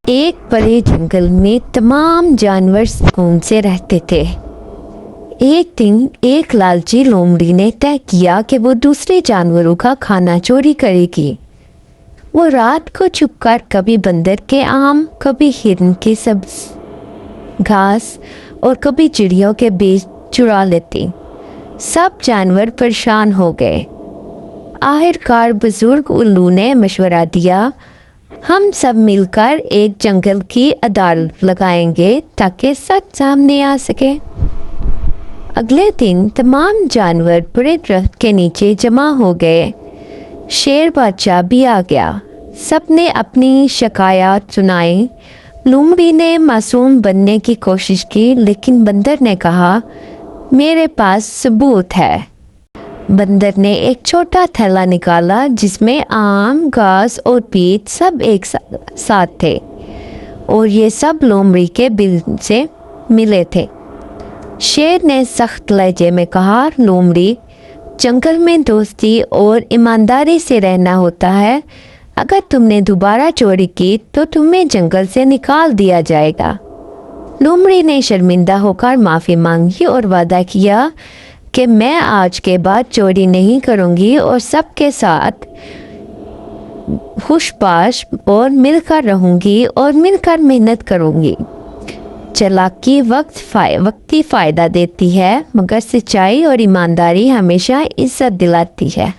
ایک بڑے جنگل میں تمام جانور سکون سے رہتے تھے۔ ایک دن ایک لالچی لومڑی نے طے کیا کہ وہ دوسرے جانوروں کا کھانا چوری کرے گی۔ وہ رات کو چھپ کر کبھی بندر کے آم، کبھی ہرن کے سبز گھاس اور کبھی چڑیوں کے بیج چرا لیتی۔ سب جانور پریشان ہو گئے۔ آخرکار بزرگ الو نے مشورہ دیا، ہم سب مل کر ایک جنگل کی عدالت لگائیں گے تاکہ سچ سامنے آ سکے۔ اگلے دن تمام جانور بڑے درخت کے نیچے جمع ہو گئے۔ شیر بادشاہ بھی آ گیا۔ سب نے اپنی شکایات سنائی۔ لومڑی نے معصوم بننے کی کوشش کی، لیکن بندر نے کہا، میرے پاس ثبوت ہے۔ بندر نے ایک چھوٹا تھیلا نکالا جس میں آم، گھاس اور پیٹ سب ایک ساتھ تھے، اور یہ سب لومڑی کے بل سے ملے تھے۔ شیر نے سخت لہجے میں کہا، لومڑی، جنگل میں دوستی اور ایمانداری سے رہنا ہوتا ہے۔ اگر تم نے دوبارہ چوری کی تو تمہیں جنگل سے نکال دیا جائے گا۔ لومڑی نے شرمندہ ہو کر معافی مانگی اور وعدہ کیا کہ میں آج کے بعد چوری نہیں کروں گی اور سب کے ساتھ خوش باش اور مل کر رہوں گی اور مل کر محنت کروں گی۔ چالاکی وقتی فائدہ دیتی ہے، مگر سچائی اور ایمانداری ہمیشہ عزت دلاتی ہے۔